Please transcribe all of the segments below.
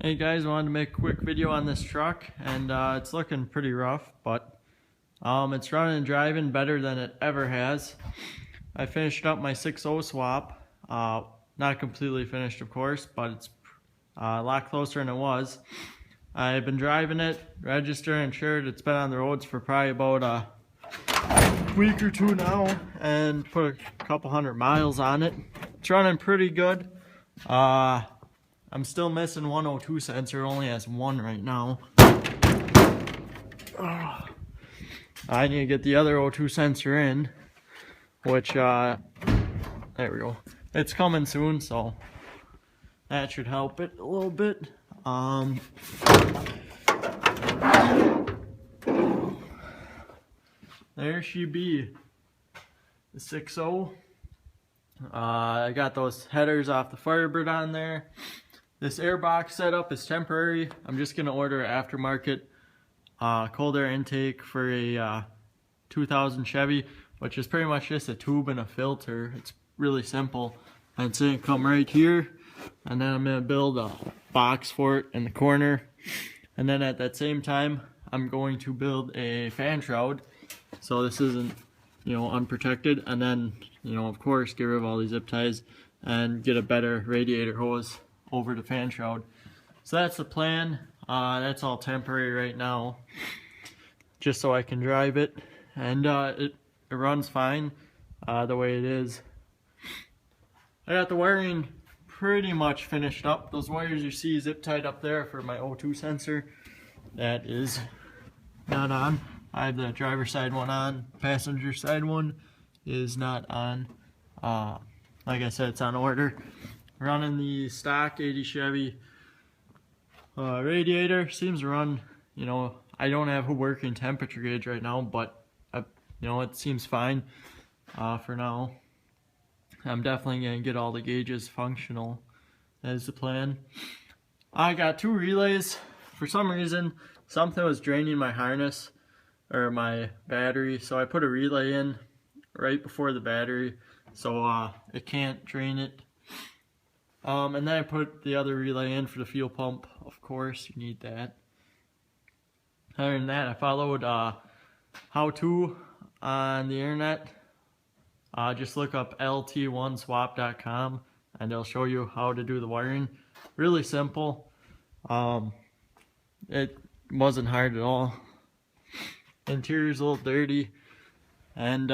Hey guys, wanted to make a quick video on this truck, and it's looking pretty rough, but it's running and driving better than it ever has. I finished up my 6.0 swap, not completely finished of course, but it's a lot closer than it was. I've been driving it, registered, insured. It's been on the roads for probably about a week or two now, and put a couple hundred miles on it. It's running pretty good. I'm still missing one O2 sensor, only has one right now. I need to get the other O2 sensor in, which, there we go. It's coming soon, so that should help it a little bit. There she be, the 6.0. I got those headers off the Firebird on there. This airbox setup is temporary. I'm just going to order an aftermarket cold air intake for a 2000 Chevy, which is pretty much just a tube and a filter. It's really simple. And it's going to come right here, and then I'm going to build a box for it in the corner. And then at that same time, I'm going to build a fan shroud, so this isn't, unprotected. And then, of course, get rid of all these zip ties and get a better radiator hose over the fan shroud. So that's the plan. That's all temporary right now, just so I can drive it, and it runs fine the way it is. I got the wiring pretty much finished up. Those wires you see zip tied up there for my O2 sensor, that is not on. I have the driver's side one on, passenger side one is not on. Like I said, it's on order. Running the stock 80 Chevy radiator. Seems to run, I don't have a working temperature gauge right now, but it seems fine for now. I'm definitely going to get all the gauges functional. That is the plan. I got two relays. For some reason, something was draining my harness or my battery, so I put a relay in right before the battery so it can't drain it. And then I put the other relay in for the fuel pump. Of course, you need that. Other than that, I followed how-to on the internet. Just look up lt1swap.com and they'll show you how to do the wiring. Really simple. It wasn't hard at all. Interior's a little dirty, and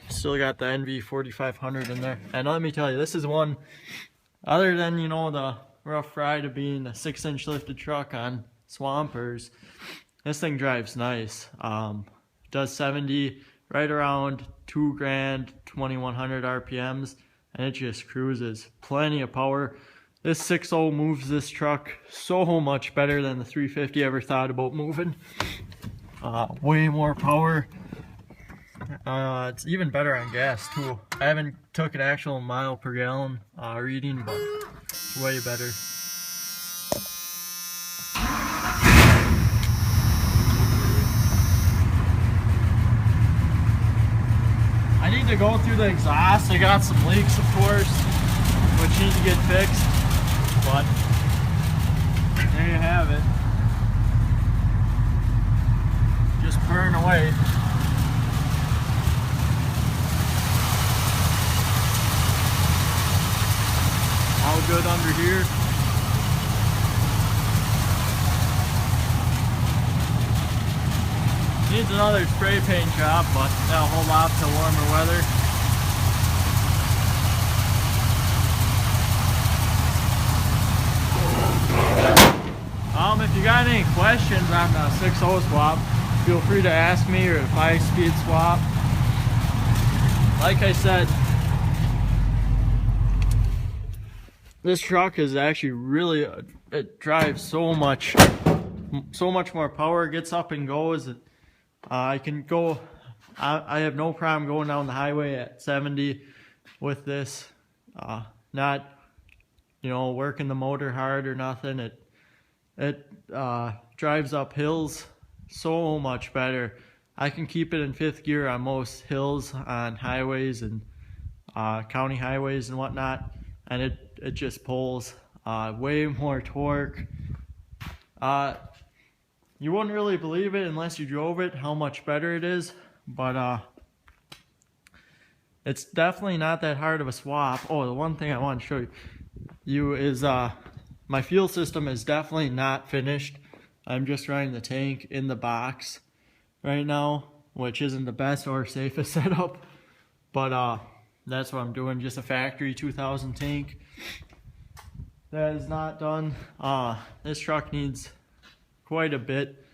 still got the NV4500 in there. And let me tell you, this is one, other than the rough ride of being a 6-inch lifted truck on swampers, this thing drives nice. Does 70 right around 2 grand, 2100 RPMs, and it just cruises. Plenty of power. This 6.0 moves this truck so much better than the 350 ever thought about moving. Way more power. It's even better on gas too. I haven't took an actual mile per gallon reading, but it's way better. I need to go through the exhaust. I got some leaks, of course, which need to get fixed, but there you have it. Just purring away. All good under here. Needs another spray paint job, but that'll hold off till warmer weather. If you got any questions on the 6.0 swap, feel free to ask me, or the 5-speed swap. Like I said, this truck is actually really, it drives so much more power. It gets up and goes. I can go, I have no problem going down the highway at 70 with this. Not, working the motor hard or nothing. It drives up hills so much better. I can keep it in 5th gear on most hills on highways and county highways and whatnot, and it just pulls way more torque. You wouldn't really believe it unless you drove it, how much better it is. But it's definitely not that hard of a swap. Oh, the one thing I want to show you is my fuel system is definitely not finished. I'm just running the tank in the box right now, which isn't the best or safest setup, but that's what I'm doing. Just a factory 2000 tank. That is not done. This truck needs quite a bit,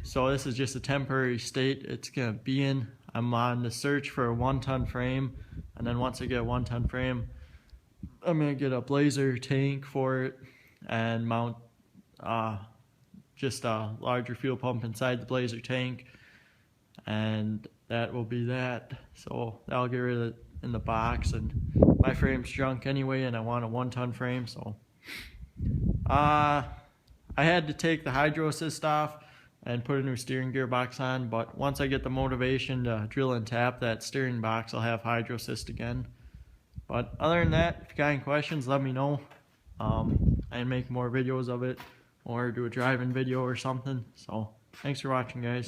so this is just a temporary state it's gonna be in. I'm on the search for a 1-ton frame, and then once I get a 1-ton frame, I'm gonna get a blazer tank for it and mount just a larger fuel pump inside the blazer tank, and that will be that. So that'll get rid of it in the box, and my frame's junk anyway, and I want a 1-ton frame. So I had to take the hydro assist off and put a new steering gearbox on, but once I get the motivation to drill and tap that steering box, I'll have hydro assist again. But other than that, if you got any questions, let me know. I make more videos of it or do a driving video or something. So thanks for watching, guys.